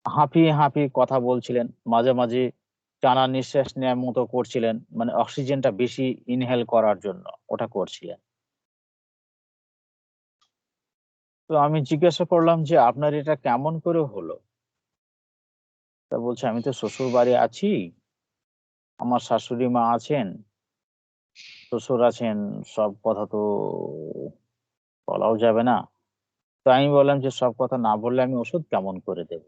হাঁপিয়ে হাঁপিয়ে কথা বলছিলেন, মাঝে মাঝে টানা নিঃশ্বাস নেওয়ার মতো করছিলেন, মানে অক্সিজেনটা বেশি ইনহেল করার জন্য ওটা করছিলেন। তো আমি জিজ্ঞাসা করলাম যে আপনার এটা কেমন করে হলো? তা বলছে আমি তো শ্বশুর বাড়ি আছি, আমার শাশুড়ি মা আছেন, শ্বশুর আছেন, সব কথা তো বলাও যাবে না। তো আমি বললাম যে সব কথা না বললে আমি ওষুধ কেমন করে দেব?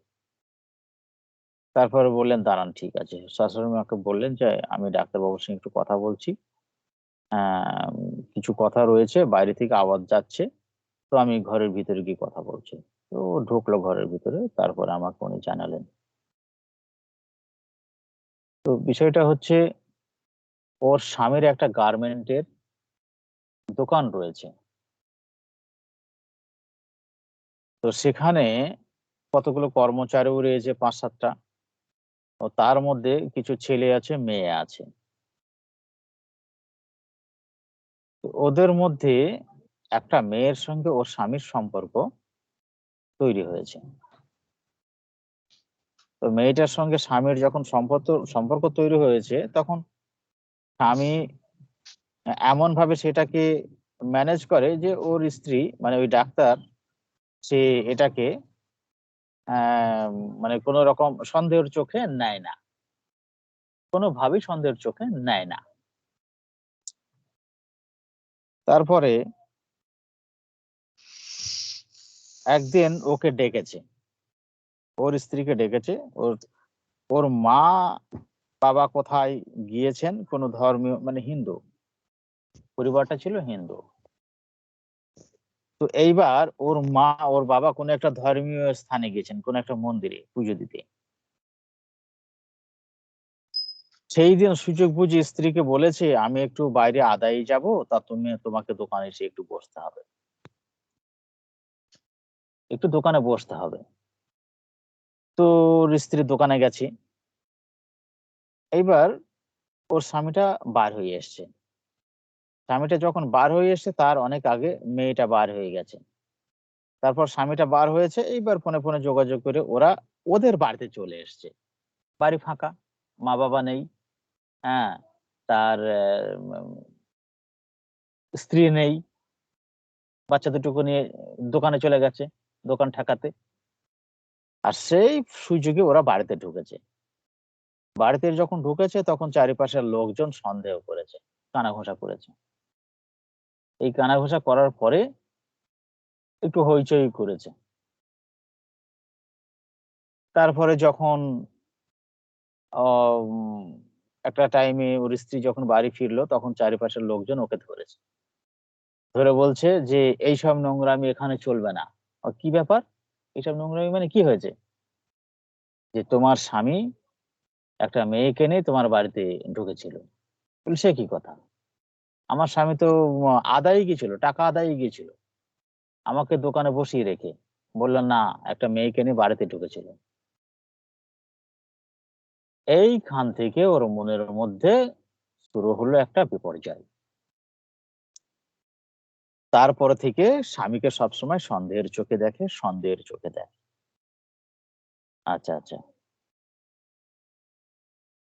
তারপরে বললেন দাঁড়ান ঠিক আছে। শাশুড়ি মাকে বললেন যে আমি ডাক্তারবাবুর সঙ্গে একটু কথা বলছি। আহ, কিছু কথা রয়েছে, বাইরে থেকে আওয়াজ যাচ্ছে, তো আমি ঘরের ভিতরে গিয়ে কথা বলছি। তো ও ঢুকলো ঘরের ভিতরে, তারপরে আমাকে উনি জানালেন। তো বিষয়টা হচ্ছে ওর স্বামীর একটা গার্মেন্টের দোকান রয়েছে। তো সেখানে কতগুলো কর্মচারীও রয়েছে, ৫-৭টা। ও তার মধ্যে কিছু ছেলে আছে, মেয়ে আছে। তো ওদের মধ্যে একটা মেয়ের সঙ্গে ওর স্বামীর সম্পর্ক তৈরি হয়েছে। তো মেয়েটার সঙ্গে স্বামীর যখন সম্পর্ক সম্পর্ক তৈরি হয়েছে, তখন স্বামী এমন ভাবে সেটাকে ম্যানেজ করে যে ওর স্ত্রী মানে ওই ডাক্তার, সে এটাকে আহ, মানে কোনো রকম সন্দেহের চোখে নেয় না, কোনোভাবেই সন্দেহের চোখে নেয় না। তারপরে একদিন ওকে ডেকেছে, ওর স্ত্রীকে ডেকেছে। ওর ওর মা বাবা কোথায় গিয়েছেন, কোন ধর্মীয় মানে হিন্দু, পরিবারটা ছিল হিন্দু। তো এইবার ওর মা ওর বাবা কোন একটা ধর্মীয় স্থানে গেছেন, কোন একটা মন্দিরে পুজো দিতে। সেই দিন সুযোগ বুঝে স্ত্রীকে বলেছে আমি একটু বাইরে আদায়ে যাব, তা তোমাকে দোকানে এসে একটু বসতে হবে, একটু দোকানে বসতে হবে। তো ওর স্ত্রী দোকানে গেছে। এইবার ওর স্বামীটা বার হয়ে এসছে। স্বামীটা যখন বার হয়ে এসছে তার অনেক আগে মেয়েটা বার হয়ে গেছে। তারপর স্বামীটা বার হয়েছে, এইবার ফোনে ফোনে যোগাযোগ করে ওরা ওদের বাড়িতে চলে এসছে। বাড়ি ফাঁকা, মা বাবা নেই। হ্যাঁ, তার স্ত্রী নেই, বাচ্চা দুটোকে নিয়ে দোকানে চলে গেছে, দোকান ঠেকাতে। আর সেই সুযোগে ওরা বাড়িতে ঢুকেছে। বাড়িতে যখন ঢুকেছে তখন চারিপাশের লোকজন সন্দেহ করেছে, কানাঘোষা করেছে। এই কানাঘোষা করার পরে একটু হইচই করেছে। তারপরে যখন উম, একটা টাইমে ওর স্ত্রী যখন বাড়ি ফিরলো, তখন চারিপাশের লোকজন ওকে ধরেছে, ধরে বলছে যে এইসব নোংরামি এখানে চলবে না। কি ব্যাপার, এইসব নোংরামি মানে কি হয়েছে? যে তোমার স্বামী একটা মেয়েকে নিয়ে তোমার বাড়িতে ঢুকেছিল। বলি, সে কি কথা? আমার স্বামী তো আদায়ে গেছিল, টাকা আদায়ে গিয়েছিল, আমাকে দোকানে বসিয়ে রেখে বললেন না একটা মেয়েকে নিয়ে বাড়িতে ঢুকেছিল। এইখান থেকে ওর মনের মধ্যে শুরু হলো একটা বিপর্যয়। তারপরে থেকে স্বামীকে সবসময় সন্দেহের চোখে দেখে, সন্দেহের চোখে দেখে। আচ্ছা আচ্ছা।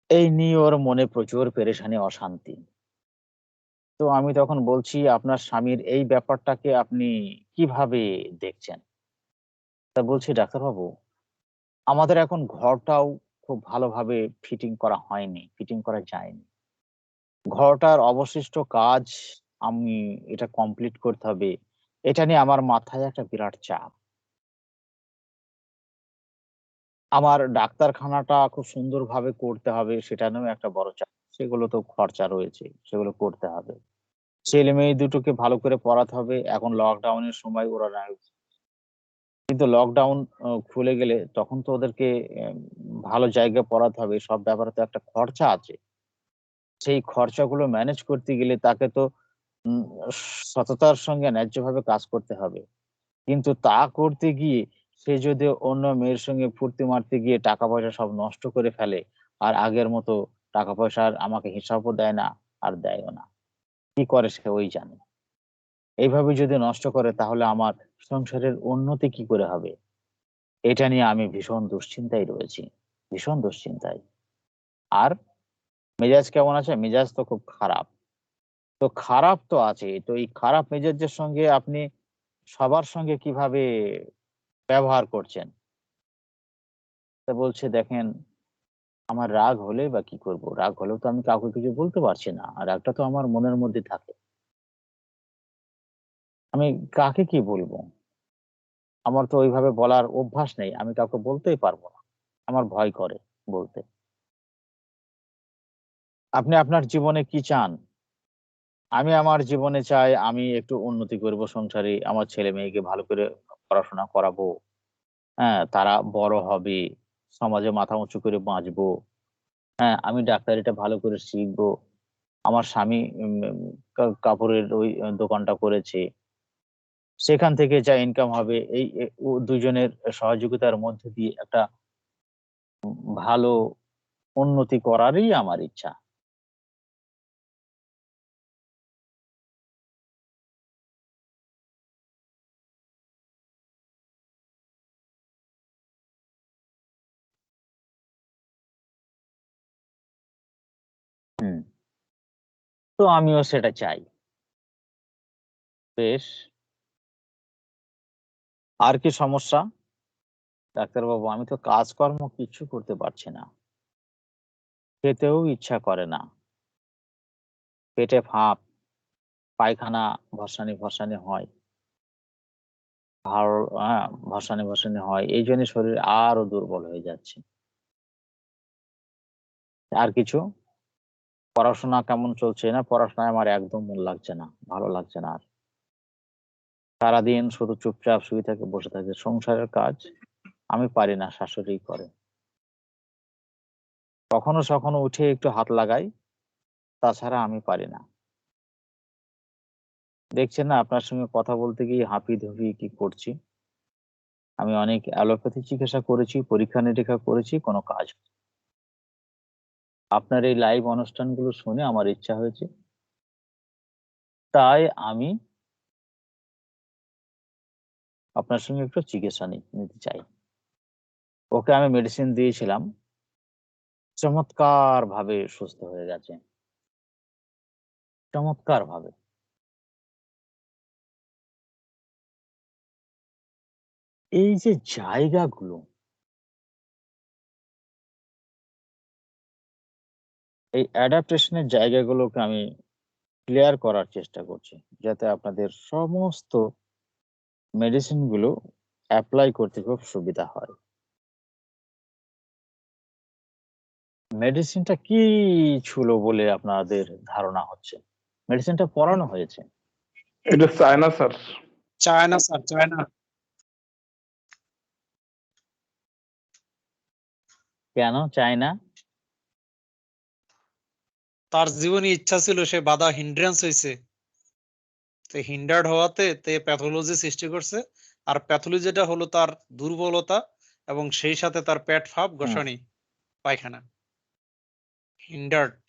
এই নিয়ে ওর মনে প্রচুর পেরেশানি, অশান্তি। তো আমি তখন বলছি আপনার স্বামীর এই ব্যাপারটাকে আপনি কিভাবে দেখছেন? তা বলছি ডাক্তারবাবু, আমাদের এখন ঘরটাও খুব ভালোভাবে ফিটিং করা হয়নি, ফিটিং করা যায়নি। ঘরটার অবশিষ্ট কাজ আমি এটা কমপ্লিট করতে হবে, এটা নিয়ে আমার মাথায় একটা বিরাট চাপ। আমার ডাক্তারখানাটা খুব সুন্দরভাবে করতে হবে, সেটা নিয়েও একটা বড় চাপ। সেগুলো তো খরচা রয়েছে, সেগুলো করতে হবে। ছেলে মেয়ে দুটোকে ভালো করে পড়াতে হবে। এখন লকডাউনের সময় ওরা নাই, কিন্তু লকডাউন খুলে গেলে তখন তো ওদেরকে আহ, ভালো জায়গায় পড়াতে হবে। সব ব্যাপারে তো একটা খরচা আছে। সেই খরচাগুলো ম্যানেজ করতে গেলে তাকে তো উম, সততার সঙ্গে ন্যায্যভাবে কাজ করতে হবে। কিন্তু তা করতে গিয়ে সে যদি অন্য মেয়ের সঙ্গে ফুর্তি মারতে গিয়ে টাকা পয়সা সব নষ্ট করে ফেলে, আর আগের মতো টাকা পয়সার আমাকে হিসাবও দেয় না, আর দেয়ও না, কি করে সে ওই জানে। এইভাবে যদি নষ্ট করে তাহলে আমার সংসারের উন্নতি কি করে হবে? এটা নিয়ে আমি ভীষণ দুশ্চিন্তায় রয়েছি, ভীষণ দুশ্চিন্তায়। আর মেজাজ কেমন আছে? মেজাজ তো খুব খারাপ। তো খারাপ তো আছেই। তো এই খারাপ মেজাজের সঙ্গে আপনি সবার সঙ্গে কিভাবে ব্যবহার করছেন? তা বলছে, দেখেন, আমার রাগ হলেই বা কি করব? রাগ হলেও তো আমি কাউকে কিছু বলতে পারছি না। আর রাগটা তো আমার মনের মধ্যে থাকে। আমি কাকে কি বলবো? আমার তো ওইভাবে বলার অভ্যাস নেই। আমি কাউকে বলতেই পারব না। আমার ভয় করে বলতে। আপনি আপনার জীবনে কি চান? আমি আমার জীবনে চাই আমি একটু উন্নতি করব সংসারে। আমার ছেলে-মেয়েকে ভালো করে পড়াশোনা করাবো। হ্যাঁ? তারা বড় হবে, সমাজে মাথা উঁচু করে বাঁচবো। হ্যাঁ? আমি ডাক্তারিটা ভালো করে শিখবো। আমার স্বামী উম কাপড়ের ওই দোকানটা করেছে। সেখান থেকে যা ইনকাম হবে এই ও দুজনের সহযোগিতার মধ্য দিয়ে একটা ভালো উন্নতি করারই আমার ইচ্ছা। হুম। তো আমিও সেটা চাই। বেশ। আর কি সমস্যা? ডাক্তারবাবু, আমি তো কাজকর্ম কিচ্ছু করতে পারছি না। খেতেও ইচ্ছা করে না। পেটে ফাঁপ, পায়খানা ভসানি, ভসানি হয়। ভার ভসানি, ভসানি হয়। এইজন্য শরীর আরো দুর্বল হয়ে যাচ্ছে। আর কিছু? পড়াশোনা কেমন চলছে? না, পড়াশোনায় আমার একদম মন লাগছে না। ভালো লাগছে না আর। সারাদিন শুধু চুপচাপ শুয়ে থাকে, বসে থাকে। সংসারের কাজ আমি পারি না, শাশুড়িই করে। কখনো সখনো উঠে একটু হাত লাগাই, তাছাড়া আমি পারি না। দেখছেন না, আপনার সঙ্গে কথা বলতে গিয়ে হাঁপিয়ে-ধুপিয়ে কি করছি। আমি অনেক অ্যালোপ্যাথি চিকিৎসা করেছি, পরীক্ষা-নিরীক্ষা করেছি, কোনো কাজ হয়নি। আপনার এই লাইভ অনুষ্ঠানগুলো শুনে আমার ইচ্ছা হয়েছে। তাই আমি আপনার সঙ্গে একটু চিকিৎসা নিতে চাই। ওকে আমি মেডিসিন দিয়েছিলাম। চমৎকারভাবে সুস্থ হয়ে গেছে। চমৎকারভাবে। এই যে জায়গাগুলো, এই অ্যাডাপ্টেশন এর জায়গাগুলোকে আমি ক্লিয়ার করার চেষ্টা করছি। যাতে আপনাদের সমস্ত মেডিসিন গুলো এপ্লাই করতে খুব সুবিধা হয়। মেডিসিনটা কি ছিল বলে আপনাদের ধারণা হচ্ছে? মেডিসিনটা পড়ানো হয়েছে। এটা China sir. China sir, China. কেন চায় না? তার জীবনে ইচ্ছা ছিল, সে বাধা হিন্ড্রেন্স হয়েছে। তো হিন্ডার্ড হওয়াতে তে প্যাথোলজি সৃষ্টি করছে। আর প্যাথোলজিটা হলো তার দুর্বলতা এবং সেই সাথে তার পেট ফাঁপ, হুম, গোসানি, পায়খানা। হিন্ডার্ড।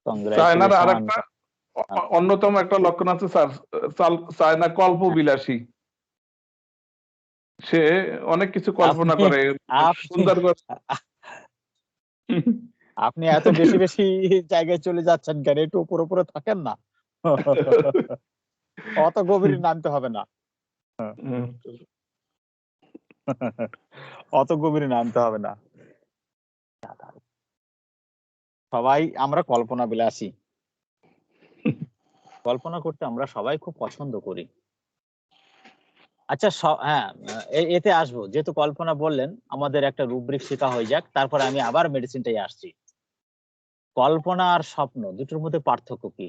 চায়নার কংগ্রাচুলেশন। আরেকটা অন্যতম একটা লক্ষণ আছে স্যার, চায়না কল্পবিলাসী। সে অনেক কিছু কল্পনা আপনি করে, আপনি সুন্দর করে। আপনি এত বেশি বেশি জায়গায় চলে যাচ্ছেন কেন? একটু উপরে উপরে থাকেন না। অত গভীরে নামতে হবে না। অত গভীরে নামতে হবে না। সবাই আমরা কল্পনা বিলাসী। কল্পনা করতে আমরা সবাই খুব পছন্দ করি। আচ্ছা, হ্যাঁ, এতে আসবো। যেহেতু কল্পনা বললেন, আমাদের একটা রুব্রিক শেখা হয়ে যাক। তারপরে আমি আবার মেডিসিনটাই আসছি। কল্পনা আর স্বপ্ন দুটোর মধ্যে পার্থক্য কি?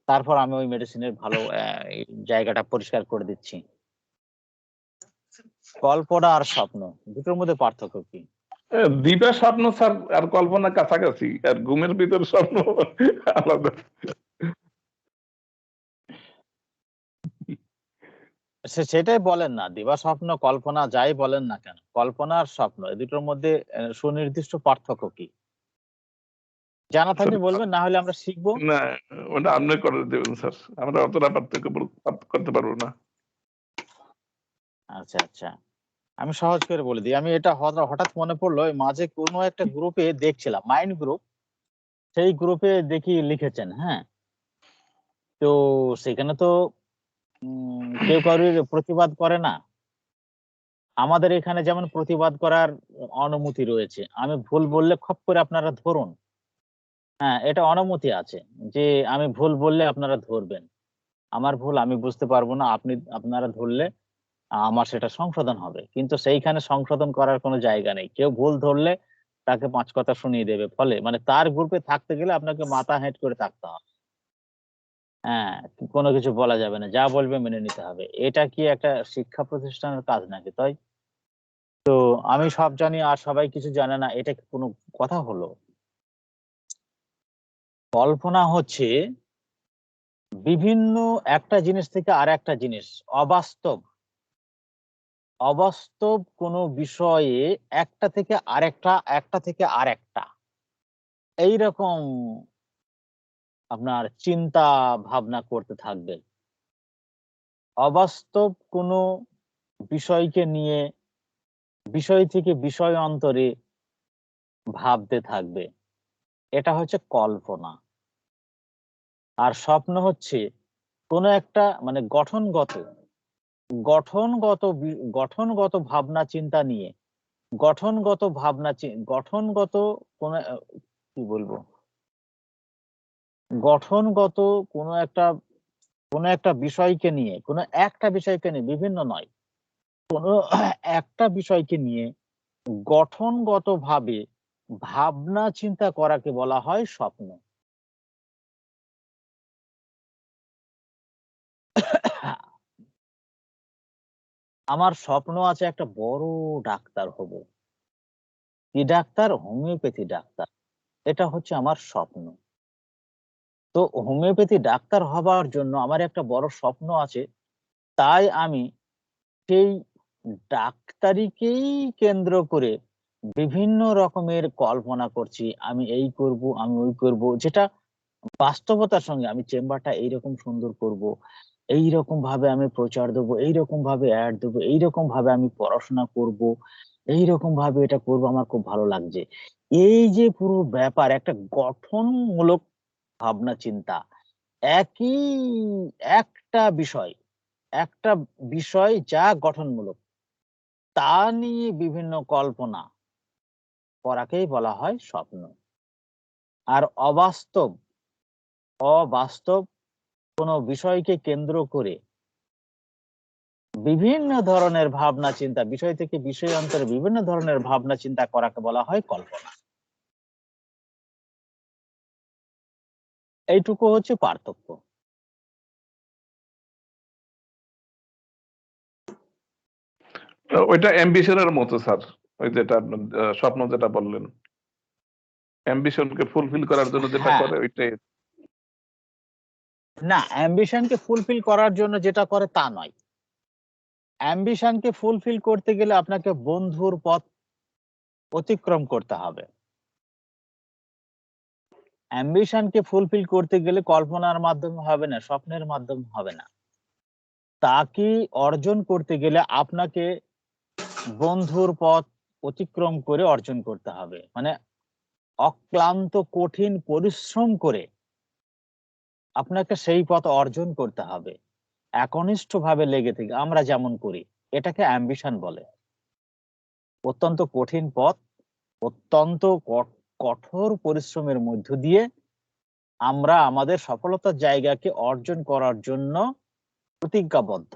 তারপর আমি ওই মেডিসিনের ভালো এই জায়গাটা পরিষ্কার করে দিচ্ছি। কল্পনা আর স্বপ্ন দুটোর মধ্যে পার্থক্য কি? দিবা স্বপ্ন স্যার আর কল্পনা কাছাকাছি, আর ঘুমের ভিতর স্বপ্ন আলাদা। সেটাই বলেন না। দিবা স্বপ্ন, কল্পনা যাই বলেন না কেন, কল্পনা আর স্বপ্ন এই দুটোর মধ্যে সুনির্দিষ্ট পার্থক্য কি? জানা থাকলে স্যার, বলবেন, না হলে আমরা শিখবো। না ওটা আপনি করে দেবেন স্যার, আমরা অতটা পার্থক্য করতে পারবো না। আচ্ছা আচ্ছা, আমি সহজ করে বলে দিই। আমি এটা হঠাৎ মনে পড়লো, এই মাঝে কোনো একটা গ্রুপে দেখছিলাম, মাইন্ড গ্রুপ, সেই গ্রুপে দেখি লিখেছেন, হ্যাঁ, তো সেখানে তো কেউ কারোর প্রতিবাদ করে না। আমাদের এখানে যেমন প্রতিবাদ করার অনুমতি রয়েছে, আমি ভুল বললে খপ করে আপনারা ধরুন, হ্যাঁ, এটা অনুমতি আছে যে আমি ভুল বললে আপনারা ধরবেন। আমার ভুল আমি বুঝতে পারবো না, আপনারা ধরলে আমার সেটা সংশোধন হবে। কিন্তু সেইখানে সংশোধন করার কোনো জায়গা নেই। কেউ ভুল ধরলে তাকে ৫ কথা শুনিয়ে দেবে। ফলে মানে তার গ্রুপে থাকতে গেলে আপনাকে মাথা হেঁট করে থাকতে হবে। হ্যাঁ, কোনো কিছু বলা যাবে না। যা বলবে মেনে নিতে হবে। এটা কি একটা শিক্ষা প্রতিষ্ঠানের কাজ নাকি, তাই? তো আমি সব জানি আর সবাই কিছু জানে না, এটা কি কোনো কথা হলো? কল্পনা হচ্ছে বিভিন্ন একটা জিনিস থেকে আরেকটা জিনিস, অবাস্তব অবাস্তব কোনো বিষয়ে একটা থেকে আরেকটা, একটা থেকে আরেকটা, এইরকম আপনার চিন্তা ভাবনা করতে থাকবে। অবাস্তব কোনো বিষয়কে নিয়ে বিষয় থেকে বিষয় অন্তরে ভাবতে থাকবে। এটা হচ্ছে কল্পনা। আর স্বপ্ন হচ্ছে কোনো একটা মানে গঠনগত ভাবনা চিন্তা নিয়ে, গঠনগত কোন কি বলবো, গঠনগত কোনো একটা বিষয়কে নিয়ে, কোনো একটা বিষয়কে নিয়ে, বিভিন্ন নয়, কোনো একটা বিষয়কে নিয়ে গঠনগত ভাবে ভাবনা চিন্তা করাকে বলা হয় স্বপ্ন। আমার স্বপ্ন আছে একটা বড় ডাক্তার হব। কি ডাক্তার? Homeopathy doctor. এটা হচ্ছে আমার স্বপ্ন। তো হোমিওপ্যাথি ডাক্তার হবার জন্য আমার একটা বড় স্বপ্ন আছে। তাই আমি সেই ডাক্তারিকেই কেন্দ্র করে বিভিন্ন রকমের কল্পনা করছি। আমি এই করব, আমি ওই করব, যেটা বাস্তবতার সঙ্গে। আমি চেম্বারটা এইরকম সুন্দর করব, এইরকম ভাবে আমি প্রচার দেবো, এইরকম ভাবে অ্যাড দেবো, এইরকম ভাবে আমি পড়াশোনা করব, এইরকম ভাবে এটা করব, আমার খুব ভালো লাগছে। এই যে পুরো ব্যাপার, একটা গঠনমূলক ভাবনা চিন্তা, একই একটা বিষয়, একটা বিষয় যা গঠনমূলক, তা নিয়ে বিভিন্ন কল্পনা করাকেই বলা হয় স্বপ্ন। আর অবাস্তব কোনো বিষয়কে কেন্দ্র করে বিভিন্ন ধরনের ভাবনা চিন্তা, বিষয় থেকে বিষয় অন্তরে বিভিন্ন ধরনের ভাবনা চিন্তা করাকে বলা হয় কল্পনা। এইটুকু হচ্ছে পার্থক্য। ওইটা অ্যাম্বিশনের মতো স্যার, ওই যেটা আপনার স্বপ্ন যেটা বললেন, অ্যাম্বিশনকে ফুলফিল করার জন্য যেটা হ্যাঁ, করে ওইটাই। না, অ্যাম্বিশনকে ফুলফিল করার জন্য যেটা করে তা নয়। অ্যাম্বিশনকে ফুলফিল করতে গেলে আপনাকে বন্ধুর পথ অতিক্রম করতে হবে। অ্যাম্বিশনকে ফুলফিল করতে গেলে কল্পনার মাধ্যমে হবে না, স্বপ্নের মাধ্যমে হবে না। তাকে অর্জন করতে গেলে আপনাকে বন্ধুর পথ অতিক্রম করে অর্জন করতে হবে। মানে অক্লান্ত কঠিন পরিশ্রম করে আপনাকে সেই পথ অর্জন করতে হবে। একনিষ্ঠভাবে লেগে থেকে আমরা যেমন করি, এটাকে অ্যাম্বিশন বলে। অত্যন্ত কঠিন পথ, অত্যন্ত কঠোর পরিশ্রমের মধ্য দিয়ে আমরা আমাদের সফলতার জায়গাকে অর্জন করার জন্য প্রতিজ্ঞাবদ্ধ।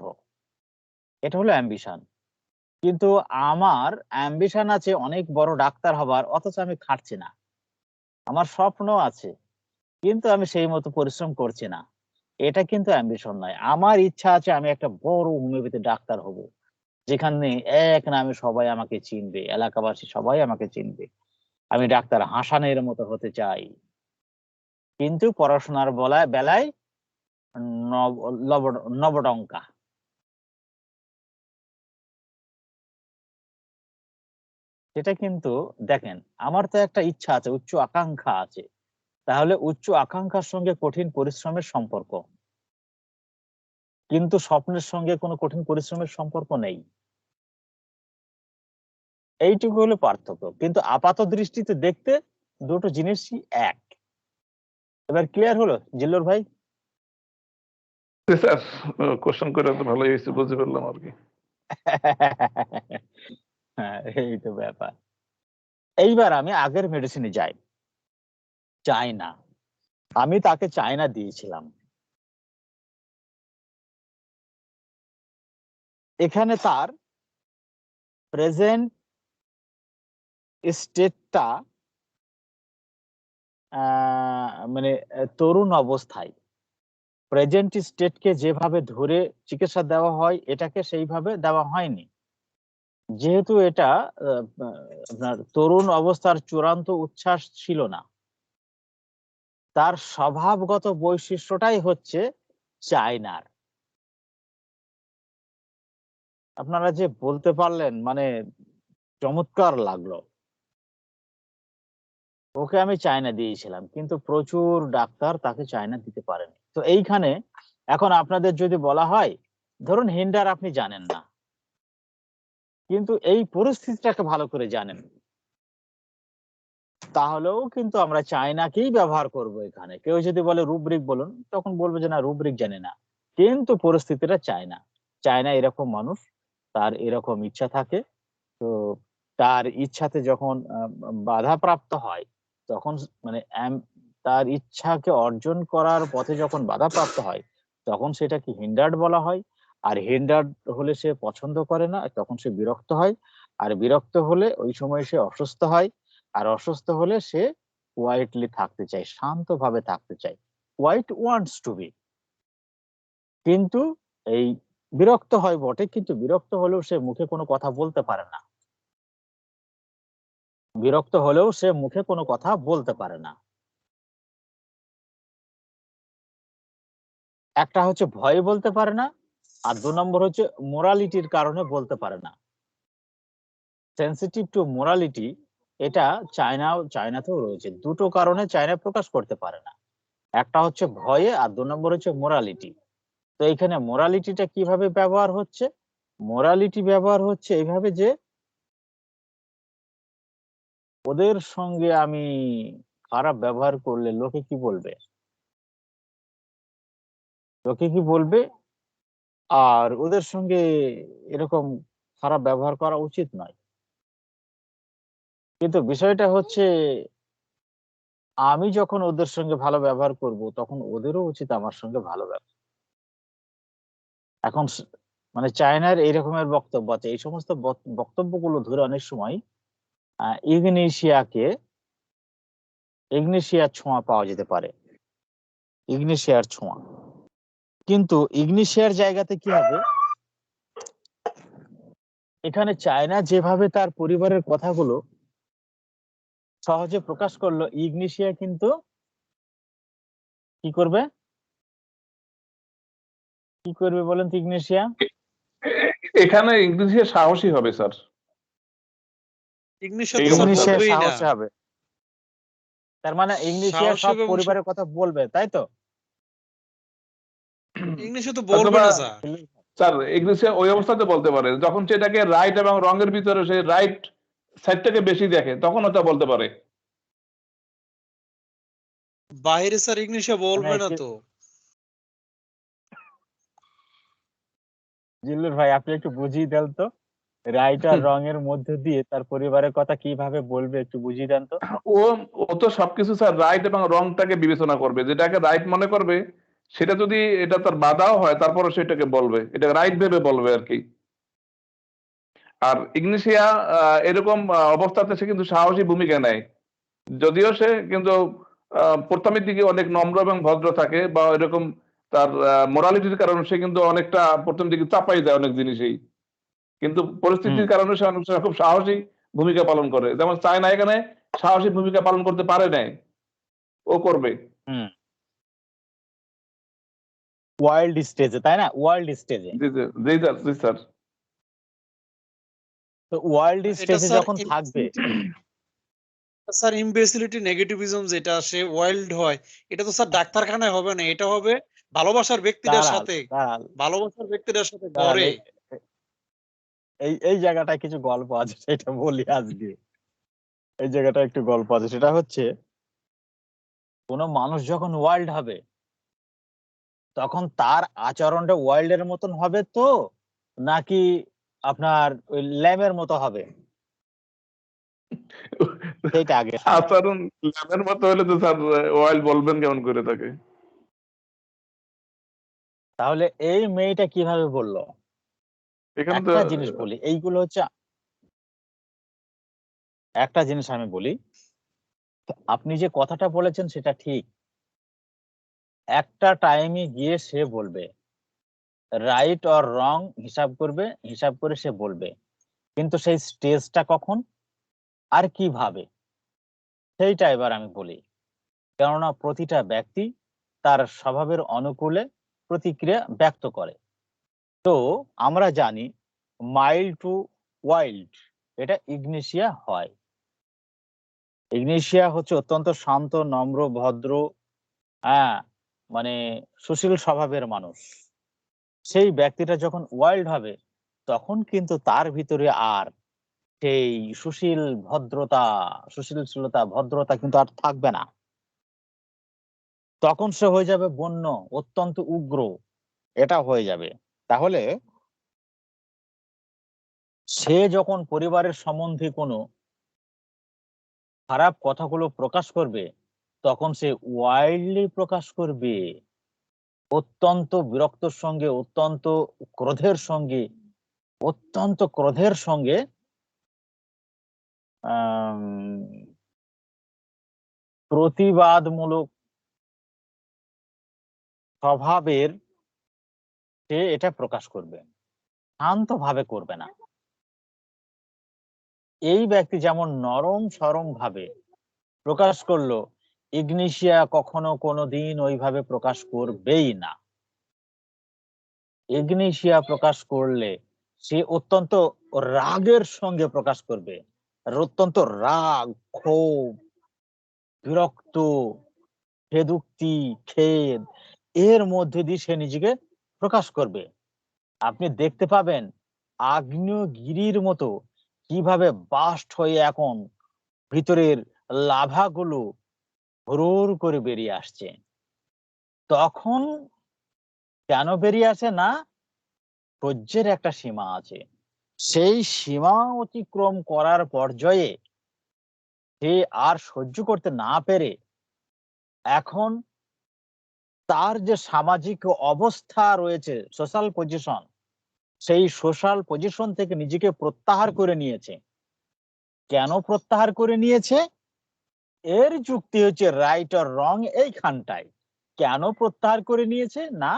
এটা হলো অ্যাম্বিশন। কিন্তু আমার অ্যাম্বিশন আছে অনেক বড় ডাক্তার হবার, অথচ আমি খাটছি না। আমার স্বপ্ন আছে, কিন্তু আমি সেই মতো পরিশ্রম করছি না। এটা কিন্তু অ্যাম্বিশন নয়। আমার ইচ্ছা আছে আমি একটা বড় হোমিওপ্যাথি ডাক্তার হব, যেখানে এক নামে সবাই আমাকে চিনবে, এলাকাবাসী সবাই আমাকে চিনবে। আমি ডাক্তার হাসানের মতো হতে চাই। কিন্তু পড়াশোনার বেলায় নবডঙ্কা। সেটা কিন্তু দেখেন, আমার তো একটা ইচ্ছা আছে, উচ্চ আকাঙ্ক্ষা আছে তাহলে উচ্চ আকাঙ্ক্ষার সঙ্গে কঠিন পরিশ্রমের সম্পর্ক, কিন্তু স্বপ্নের সঙ্গে কোনো কঠিন পরিশ্রমের সম্পর্ক নেই। এইটুকু হলো পার্থক্য, কিন্তু আপাত দৃষ্টিতে দেখতে দুটো জিনিসই এক। এবার ক্লিয়ার হলো জিল্লুর ভাই? স্যার কোশ্চেন করে তো ভালোই হয়েছে, বুঝতে পারলাম আর কি। হ্যাঁ, এই তো ব্যাপার। এইবার আমি আগের মেডিসিনে যাই, চায়না। আমি তাকে চায়না দিয়েছিলাম। এখানে তার প্রেজেন্ট স্টেটটা মানে তরুণ অবস্থায় প্রেজেন্ট স্টেটকে যেভাবে ধরে চিকিৎসা দেওয়া হয় এটাকে সেইভাবে দেওয়া হয়নি। যেহেতু এটা আপনার তরুণ অবস্থার চূড়ান্ত উচ্ছ্বাস ছিল না, তার স্বভাবগত বৈশিষ্ট্যটাই হচ্ছে চায়নার। আপনারা যে বলতে পারলেন, মানে চমৎকার লাগলো। ওকে আমি চায়না দিয়েছিলাম, কিন্তু প্রচুর ডাক্তার তাকে চায়না দিতে পারেনি। তো এইখানে এখন আপনাদের যদি বলা হয়, ধরুন হিন্ডার আপনি জানেন না, কিন্তু এই পরিস্থিতিটাকে ভালো করে জানেন, তাহলেও কিন্তু আমরা চায়নাকেই ব্যবহার করব। এখানে কেউ যদি বলে রুব্রিক বলুন, তখন বলবো যে না, রুব্রিক জানে না, কিন্তু পরিস্থিতিটা চায়না। চায়না এরকম মানুষ, তার এরকম ইচ্ছা থাকে। তো তার ইচ্ছাতে যখন বাধাপ্রাপ্ত হয়, তখন মানে তার ইচ্ছাকে অর্জন করার পথে যখন বাধাপ্রাপ্ত হয়, তখন সেটাকে হিন্ডার্ড বলা হয়। আর হিন্ডার্ড হলে সে পছন্দ করে না, তখন সে বিরক্ত হয়। আর বিরক্ত হলে ওই সময় সে অসুস্থ হয়। আর অসুস্থ হলে সে কোয়াইটলি থাকতে চায়, শান্তভাবে থাকতে চায়। কোয়াইট ওয়ান্টস টু বি, কিন্তু এই বিরক্ত হয় বটে, কিন্তু বিরক্ত হলেও সে মুখে কোনো কথা বলতে পারে না। বিরক্ত হলেও সে মুখে কোনো কথা বলতে পারে না। একটা হচ্ছে ভয়ে বলতে পারে না, আর 2 নম্বর হচ্ছে মোরালিটির কারণে বলতে পারে না। সেনসিটিভ টু মোরালিটি, এটা চায়নাতেও রয়েছে। দুটো কারণে চায়না প্রকাশ করতে পারে না। একটা হচ্ছে ভয়ে, আর 2 নম্বর হচ্ছে মোরালিটি। তো এখানে মোরালিটিটা কিভাবে ব্যবহার হচ্ছে? মোরালিটি ব্যবহার হচ্ছে এইভাবে যে ওদের সঙ্গে আমি খারাপ ব্যবহার করলে লোকে কি বলবে, লোকে কি বলবে, আর ওদের সঙ্গে এরকম খারাপ ব্যবহার করা উচিত নয়। কিন্তু বিষয়টা হচ্ছে, আমি যখন ওদের সঙ্গে ভালো ব্যবহার করব, তখন ওদেরও উচিত আমার সঙ্গে ভালো ব্যবহার। এখন মানে চায়নার এই রকমের বক্তব্য আছে। এই সমস্ত বক্তব্যগুলো ধরে অনেক সময় ইগনেশিয়ার ছোঁয়া পাওয়া যেতে পারে, ইগনেশিয়ার ছোঁয়া। কিন্তু ইগনেশিয়ার জায়গাতে কি হবে, এখানে চায়না যেভাবে তার পরিবারের কথাগুলো সহজে প্রকাশ করলো, ইগনেশিয়া কিন্তু কি করবে, কি করবে বলেন তো ইগনেশিয়া? এখানে ইংরেজি সাহসী হবে স্যার। ইগনিশিয়া এই তো স্যার অবস্থাতে ইগনেশিয়া বলবেই না, সাহসী হবে। তার মানে ইগনেশিয়া সাহসী সব হবে এবং পরিবারের কথা বলবে, তাই তো? ইগনিশিয়া তো বলবে অথবা না স্যার। স্যার ইংরেজি ওই অবস্থাতে বলতে পারে, যখন সেটাকে রাইট এবং রঙের ভিতরে সেই রাইট সাইডটাকে বেশি দেখে, তখন ওটা বলতে পারে। বাইরে স্যার ইগনিশিয়া মানে বলবে না তো। জিল্লুর ভাই, আপনি একটু বুঝিয়ে দেন তো, রাইট আর রঙের মধ্যে দিয়ে তার পরিবারের কথা কিভাবে বলবে, একটু বুঝিয়ে দেন তো। ও ও তো সবকিছু স্যার রাইট এবং রংটাকে বিবেচনা করবে, যেটাকে রাইট মনে করবে সেটা যদি এটা তার বাধাও হয়, তারপরে সেটাকে বলবে, এটা রাইট ভেবে বলবে আর কি। আর ইগনিশিয়া এরকম অবস্থাতে সে কিন্তু সাহসী ভূমিকা নেয়। যদিও সে কিন্তু প্রথমের দিকে অনেক নম্র এবং ভদ্র থাকে, বা এরকম তার মোরালিটির কারণে সে কিন্তু অনেকটা প্রথম দিকে চাপাই দেয় অনেক জিনিসেই, কিন্তু হুম পরিস্থিতির কারণে সে অনেক সময় খুব সাহসী ভূমিকা পালন করে। যেমন চায়না এখানে সাহসী ভূমিকা পালন করতে পারে নাই, ও করবে। হুম ওয়ার্ল্ড স্টেজে, তাই না? ওয়ার্ল্ড স্টেজে। জি জি জি স্যার, জি স্যার। তো ওয়ার্ল্ড এটা স্টেজে স্যার যখন থাকবে, স্যার ইমবেসিলিটি নেগেটিভিজম যেটা সে ওয়াইল্ড হয়, এটা তো স্যার ডাক্তারখানায় হবে না, এটা হবে ভালোবাসার ব্যক্তিটার দাঁড়াল সাথে, দাঁড়াল ভালোবাসার ব্যক্তিটার সাথে দাঁড়াল ঘরে। এই জায়গাটায় কিছু গল্প আছে, সেটা বলি আজকে। এই জায়গাটা একটু গল্প আছে, সেটা হচ্ছে কোনো মানুষ যখন ওয়াইল্ড হবে তখন তার আচরণটা ওয়াইল্ডের মতন হবে তো, নাকি আপনার ওই ল্যামের মতো হবে, সেইটা আগে শুনি। আচরণ ল্যাবের মতো হলে তো স্যার ওয়াইল্ড বলবেন কেমন করে তাকে? তাহলে এই মেয়েটা কিভাবে বললো? এখানে তো একটা জিনিস বলি, এইগুলো হচ্ছে একটা জিনিস আমি বলি, আপনি যে কথাটা বলেছেন সেটা ঠিক। একটা টাইমে গিয়ে সে বলবে, রাইট অর রং হিসাব করবে, হিসাব করে সে বলবে, কিন্তু সেই স্টেজটা কখন আর কিভাবে, সেইটা এবার আমি বলি। কেননা প্রতিটা ব্যক্তি তার স্বভাবের অনুকূলে প্রতিক্রিয়া ব্যক্ত করে। তো আমরা জানি মাইল্ড টু ওয়াইল্ড, এটা ইগনেশিয়া হয়। ইগনেশিয়া হচ্ছে অত্যন্ত শান্ত, নম্র, ভদ্র, হ্যাঁ, মানে সুশীল স্বভাবের মানুষ। সেই ব্যক্তিটা যখন ওয়াইল্ড হবে তখন কিন্তু তার ভিতরে আর সেই সুশীল ভদ্রতা, সুশীলশীলতা, ভদ্রতা কিন্তু আর থাকবে না। তখন সে হয়ে যাবে বন্য, অত্যন্ত উগ্র, এটা হয়ে যাবে। তাহলে সে যখন পরিবারের সম্বন্ধে কোনো খারাপ কথাগুলো প্রকাশ করবে তখন সে ওয়াইল্ডলি প্রকাশ করবে, অত্যন্ত বিরক্তর সঙ্গে, অত্যন্ত ক্রোধের সঙ্গে আম, প্রতিবাদমূলক স্বভাবের সে এটা প্রকাশ করবে, শান্ত ভাবে করবে না। এই ব্যক্তি যেমন নরম সরম ভাবে প্রকাশ করলো, ইগনিশিয়া কখনো কোনোদিন ওইভাবে প্রকাশ করবেই না। ইগনিশিয়া প্রকাশ করলে সে অত্যন্ত রাগের সঙ্গে প্রকাশ করবে, আর অত্যন্ত রাগ, ক্ষোভ, বিরক্ত, খেদুক্তি, খেদ, এর মধ্যে দিয়ে সে নিজেকে প্রকাশ করবে। আপনি দেখতে পাবেন আগ্নেয়গিরির মতো কিভাবে বাস্ট হয়ে এখন ভিতরের লাভাগুলো হুড় করে বেরিয়ে আসছে। তখন কেন বেরিয়ে আসে না? সহ্যের একটা সীমা আছে, সেই সীমা অতিক্রম করার পর্যায়ে সে আর সহ্য করতে না পেরে এখন তার যে সামাজিক অবস্থা রয়েছে, সোশ্যাল পজিশন, সেই সোশ্যাল পজিশন থেকে নিজেকে প্রত্যাহার করে নিয়েছে। কেন প্রত্যাহার করে নিয়েছে? এর যুক্তি হচ্ছে রাইট আর রং এইখানটায়। কেন প্রত্যাহার করে নিয়েছে? না,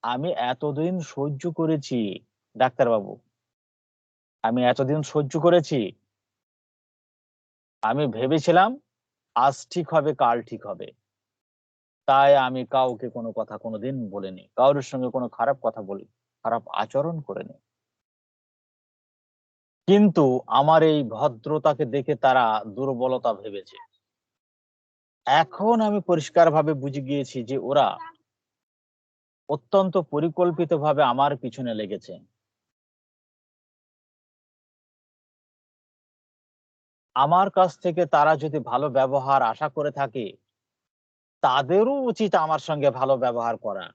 আমি এতদিন সহ্য করেছি ডাক্তারবাবু, আমি এতদিন সহ্য করেছি, আমি ভেবেছিলাম আজ ঠিক হবে কাল ঠিক হবে, তাই আমি কাউকে কোনো কথা কোনোদিন বলিনি, কারোর সঙ্গে কোনো খারাপ কথা বলি, খারাপ আচরণ করিনি। কিন্তু আমার এই ভদ্রতাকে দেখে তারা দুর্বলতা ভেবেছে। এখন আমি পরিষ্কারভাবে বুঝে গিয়েছি যে ওরা অত্যন্ত পরিকল্পিতভাবে আমার পিছনে লেগেছে। আমার কাছ থেকে তারা যদি ভালো ব্যবহার আশা করে থাকে, তাদেরও উচিত আমার সঙ্গে ভালো ব্যবহার করা।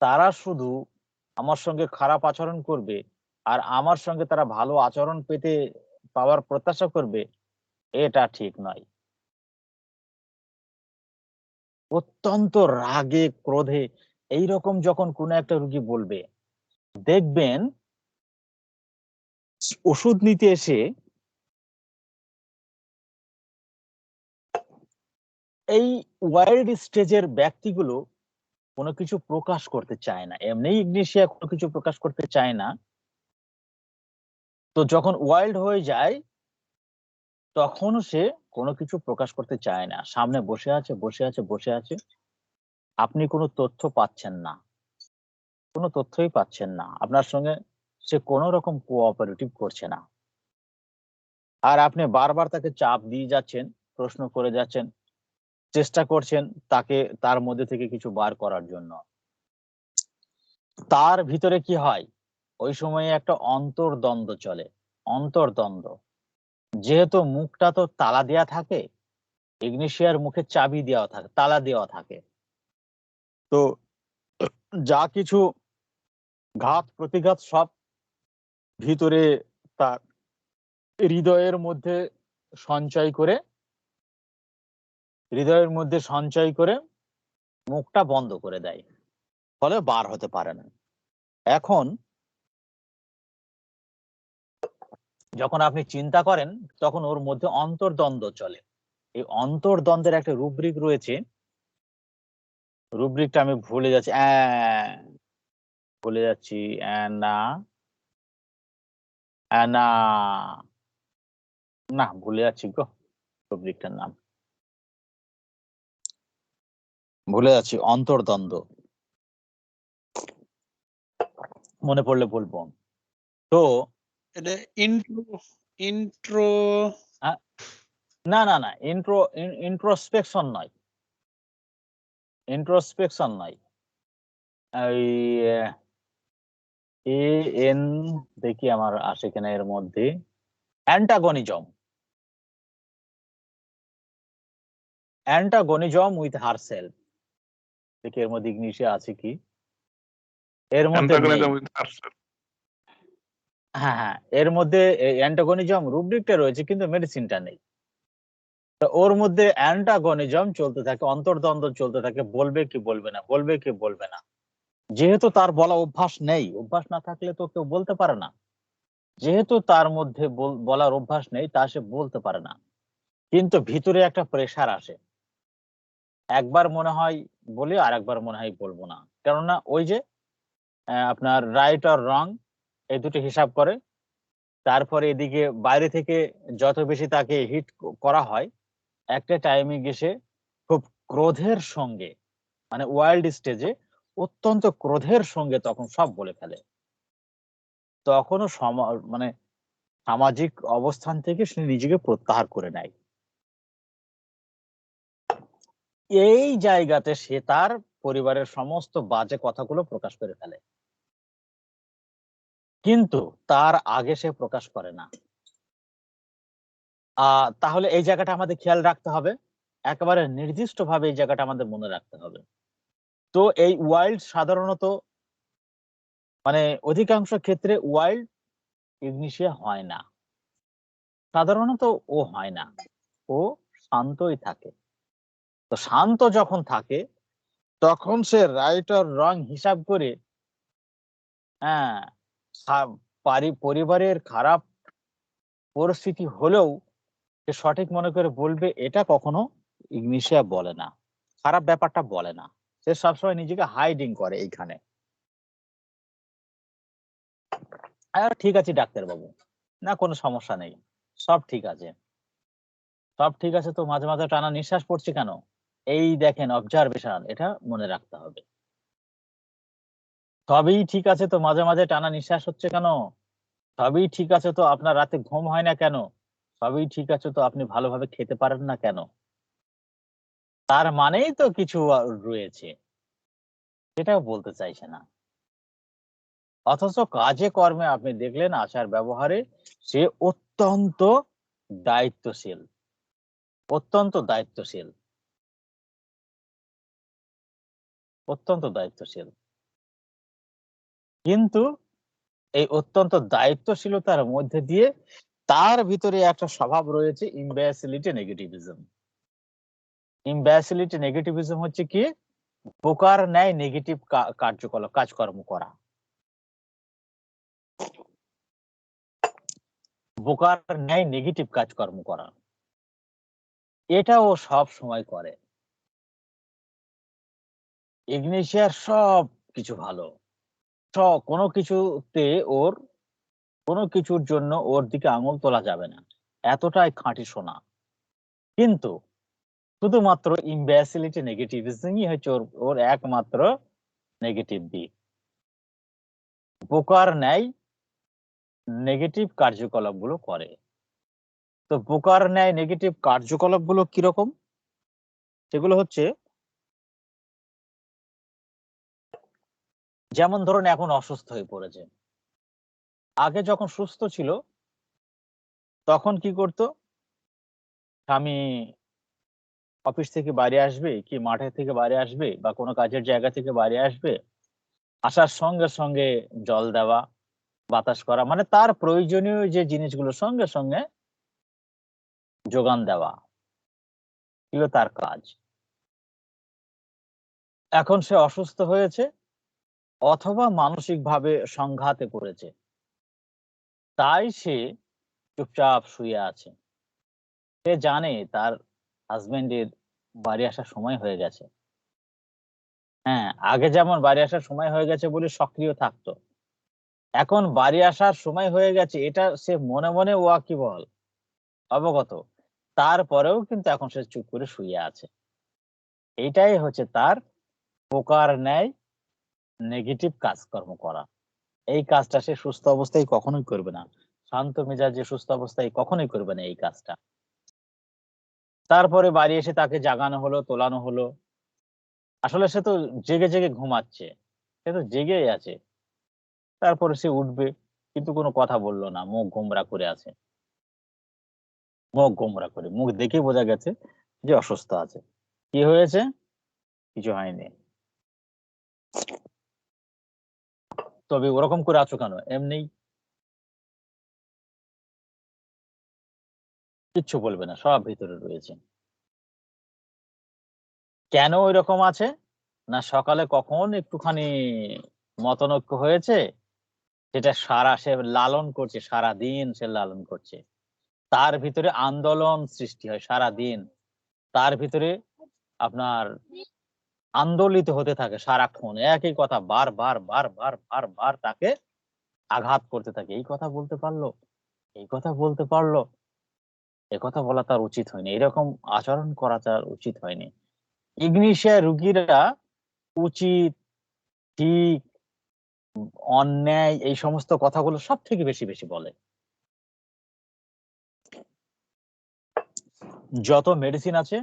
তারা শুধু আমার সঙ্গে খারাপ আচরণ করবে আর আমার সঙ্গে তারা ভালো আচরণ পাওয়ার প্রত্যাশা করবে, এটা ঠিক নয়। অত্যন্ত রাগে ক্রোধে এইরকম যখন কোনো একটা রুগী বলবে, দেখবেন ওষুধ নিতে এসে এই ওয়াইল্ড স্টেজের ব্যক্তিগুলো কোনো কিছু প্রকাশ করতে চায় না, এমনি ইগনিশিয়া কোনো কিছু প্রকাশ করতে চায় না। তো যখন ওয়াইল্ড হয়ে যায় তখনও সে কোনো কিছু প্রকাশ করতে চায় না, সামনে বসে আছে বসে আছে বসে আছে, আপনি কোনো তথ্য পাচ্ছেন না, কোনো তথ্যই পাচ্ছেন না, আপনার সঙ্গে সে কোনো রকম কোঅপারেটিভ করছে না। আর আপনি বারবার তাকে চাপ দিয়ে যাচ্ছেন, প্রশ্ন করে যাচ্ছেন, চেষ্টা করছেন তাকে তার মধ্যে থেকে কিছু বার করার জন্য। তার ভিতরে কি হয়, ওই সময়ে একটা অন্তর্দ্বন্দ্ব চলে। অন্তর্দ্বন্দ্ব, যেহেতু মুখটা তো তালা দেয়া থাকে, ইগনিশিয়ার মুখে চাবি দেওয়া থাকে, তালা দেওয়া থাকে, তো যা কিছু ঘাত প্রতিঘাত সব ভিতরে তার হৃদয়ের মধ্যে সঞ্চয় করে, হৃদয়ের মধ্যে সঞ্চয় করে মুখটা বন্ধ করে দেয়, ফলে বার হতে পারে না। এখন যখন আপনি চিন্তা করেন, তখন ওর মধ্যে অন্তর্দ্বন্দ্ব চলে। এই অন্তর্দ্বন্দ্বের একটা রুব্রিক রয়েছে, রুব্রিকটা আমি ভুলে যাচ্ছি, ভুলে যাচ্ছি, না না, না ভুলে যাচ্ছি গো, রুব্রিকটার নাম ভুলে যাচ্ছি। অন্তর্দ্বন্দ্ব মনে পড়লে বলবো। তো এটা ইন্ট্রো ইন্ট্রো না না না, ইন্ট্রোস্পেকশন নয়, ইন্ট্রোস্পেকশন নয়, ওই এন, দেখি আমার আসে কিনা এর মধ্যে, অ্যান্টাগনিজম, অ্যান্টাগনিজম উইথ হারসেলফ। দেখি এর মধ্যে ইংলিশে আছে কি, এর মধ্যে নেই। Antagonism with herself. হ্যাঁ হ্যাঁ, এর মধ্যে অ্যান্টাগনিজম রুব্রিকটা রয়েছে কিন্তু মেডিসিনটা নেই। তো ওর মধ্যে অ্যান্টাগনিজম চলতে থাকে, অন্তর্দ্বন্দ্ব চলতে থাকে, বলবে কি বলবে না, বলবে কি বলবে না। যেহেতু তার বলা অভ্যাস নেই, অভ্যাস না থাকলে তো কেউ বলতে পারে না, যেহেতু তার মধ্যে বলার অভ্যাস নেই, তা সে বলতে পারে না। কিন্তু ভিতরে একটা প্রেসার আসে, একবার মনে হয় বলি আর একবার মনে হয় বলবো না। কেননা ওই যে আপনার রাইট আর রং, এই দুটো হিসাব করে, তারপরে এদিকে বাইরে থেকে যত বেশি তাকে হিট করা হয়, একটা টাইমে গেছে খুব ক্রোধের সঙ্গে, মানে ওয়াইল্ড স্টেজে অত্যন্ত ক্রোধের সঙ্গে তখন সব বলে ফেলে। তখনও মানে সামাজিক অবস্থান থেকে সে নিজেকে প্রত্যাহার করে নেয়। এই জায়গাতে সে তার পরিবারের সমস্ত বাজে কথাগুলো প্রকাশ করে ফেলে, কিন্তু তার আগে সে প্রকাশ করে না। তাহলে এই জায়গাটা আমাদের খেয়াল রাখতে হবে, একেবারে নির্দিষ্ট ভাবে এই জায়গাটা আমাদের মনে রাখতে হবে। তো এই ওয়াইল্ড সাধারণত, মানে অধিকাংশ ক্ষেত্রে ওয়াইল্ড ইগনিশিয়া হয় না, সাধারণত ও হয় না, ও শান্তই থাকে। তো শান্ত যখন থাকে, তখন সে রাইট আর রং হিসাব করে, হ্যাঁ, পরিবারের খারাপ পরিস্থিতি হলেও সে সঠিক মনে করে বলবে, এটা কখনো ইগনিশিয়া বলে না, খারাপ ব্যাপারটা বলে না। সে সবসময় নিজেকে হাইডিং করে এইখানে। ঠিক আছে ডাক্তারবাবু, না কোনো সমস্যা নেই, সব ঠিক আছে, সব ঠিক আছে, তো মাঝে মাঝে টানা নিঃশ্বাস পড়ছে কেন? এই দেখেন অবজারভেশন, এটা মনে রাখতে হবে। সবই ঠিক আছে, তো মাঝে মাঝে টানা নিঃশ্বাস হচ্ছে কেন? সবই ঠিক আছে, তো আপনার রাতে ঘুম হয় না কেন? সবই ঠিক আছে, তো আপনি ভালোভাবে খেতে পারেন না কেন? তার মানেই তো কিছু রয়েছে, সেটাও বলতে চাইছে না। অথচ কাজে কর্মে আপনি দেখলেন, আচার ব্যবহারে সে অত্যন্ত দায়িত্বশীল, অত্যন্ত দায়িত্বশীল, অত্যন্ত দায়িত্বশীল। কিন্তু এই অত্যন্ত দায়িত্বশীলতার মধ্যে দিয়ে তার ভিতরে একটা স্বভাব রয়েছে, ইম্ব্যাসিলিটি নেগেটিভিজম। ইম্ব্যাসিলিটি নেগেটিভিজম হচ্ছে কি, বোকার ন্যায় নেগেটিভ কার্যকলাপ, কাজকর্ম করা, বোকার ন্যায় নেগেটিভ কাজকর্ম করা, এটা ও সব সময় করে। ইগনিশিয়ার সব কিছু ভালো, কোনো কিছুতে ওর, কোনো কিছুর জন্য ওর দিকে আঙুল তোলা যাবে না, এতটাই খাঁটি সোনা। কিন্তু শুধুমাত্র ইম্ব্যাসিলিটি নেগেটিভিজমই হচ্ছে ওর ওর একমাত্র নেগেটিভ দিক। বোকার ন্যায় নেগেটিভ কার্যকলাপগুলো করে। তো পোকার ন্যায় নেগেটিভ কার্যকলাপগুলো কিরকম? সেগুলো হচ্ছে, যেমন ধরুন এখন অসুস্থ হয়ে পড়েছে, আগে যখন সুস্থ ছিল তখন কি করতো? স্বামী অফিস থেকে বাইরে আসবে কি মাঠে থেকে বাইরে আসবে বা কোনো কাজের জায়গা থেকে বাইরে আসবে, আসার সঙ্গে সঙ্গে জল দেওয়া, বাতাস করা, মানে তার প্রয়োজনীয় যে জিনিসগুলো সঙ্গে সঙ্গে যোগান দেওয়া ছিল তার কাজ। এখন সে অসুস্থ হয়েছে অথবা মানসিকভাবে সংঘাতে পড়েছে, তাই সে চুপচাপ শুয়ে আছে। সে জানে তার হাজবেন্ডের বাড়ি আসার সময় হয়ে গেছে। হ্যাঁ, আগে যেমন বাড়ি আসার সময় হয়ে গেছে বলে সক্রিয় থাকতো, এখন বাড়ি আসার সময় হয়ে গেছে এটা সে মনে মনে ওয়াকিবহাল, অবগত, তারপরেও কিন্তু এখন সে চুপ করে শুয়ে আছে। এইটাই হচ্ছে তার পোকার ন্যায় নেগেটিভ কাজকর্ম করা। এই কাজটা সে সুস্থ অবস্থায় কখনোই করবে না, শান্ত মেজাজে সুস্থ অবস্থায় কখনোই করবে না এই কাজটা। তারপরে বাড়ি এসে তাকে জাগানো হলো, তোলানো হলো, আসলে সে তো জেগে জেগে ঘুমাচ্ছে, সে তো জেগেই আছে। তারপরে সে উঠবে, কিন্তু কোনো কথা বললো না, মুখ গোমরা করে আছে, মুখ গোমরা করে, মুখ দেখে বোঝা গেছে যে অসুস্থ আছে। কি হয়েছে? কিছু হয়নি। তবে ওরকম করে আছো কেন? এমনি, কিচ্ছু বলবে না, সব ভিতরে রয়েছে। কেন ওই রকম আছে? না সকালে কখন একটুখানি মতনৈক্য হয়েছে, যেটা সারা সে লালন করছে, সারা দিন সে লালন করছে, তার ভিতরে আন্দোলন সৃষ্টি হয় সারা দিন, তার ভিতরে আপনার আন্দোলিত হতে থাকে সারাক্ষণ, একই কথা বারবার বারবার বারবার তাকে আঘাত করতে থাকে। এই কথা বলতে পারলো, এই কথা বলতে পারলো, এ কথা বলা তার উচিত হয়নি, এরকম আচরণ করা তার উচিত হয়নি। ইগনিশিয়া রুগীরা উচিত, ঠিক, অন্যায় এই সমস্ত কথাগুলো সব থেকে বেশি বেশি বলে। যত মেডিসিন আছে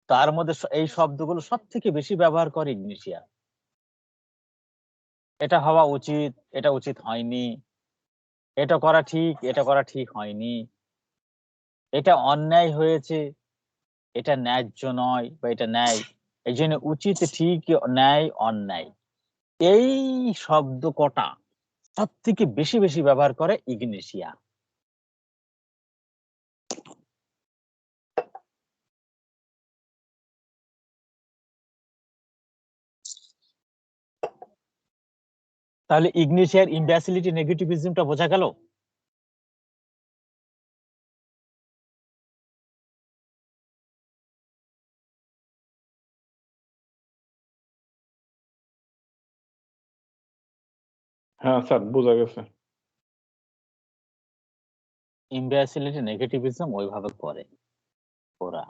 তার মধ্যে এই শব্দগুলো সব থেকে বেশি ব্যবহার করে ইগনিশিয়া। এটা হওয়া উচিত, এটা উচিত হয়নি, এটা করা ঠিক, এটা করা ঠিক হয়নি, এটা অন্যায় হয়েছে, এটা ন্যায্য নয় বা এটা ন্যায়, এই জন্য উচিত, ঠিক, ন্যায়, অন্যায়, এই শব্দ কটা সব থেকে বেশি বেশি ব্যবহার করে ইগনিশিয়া। তাহলে ইগনিশিয়ার ইম্ব্যাসিলিটি নেগেটিভিজমটা বোঝা গেল। হ্যাঁ স্যার, বোঝা গেছে। ইম্ব্যাসিলিটি নেগেটিভিজম ওইভাবে করে ওরা।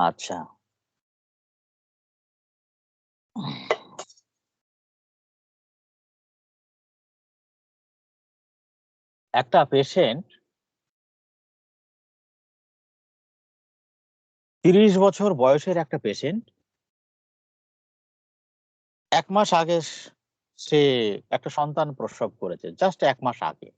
আচ্ছা, একটা পেশেন্ট 30 বছর বয়সের একটা পেশেন্ট, 1 মাস আগে সে একটা সন্তান প্রসব করেছে, জাস্ট 1 মাস আগে।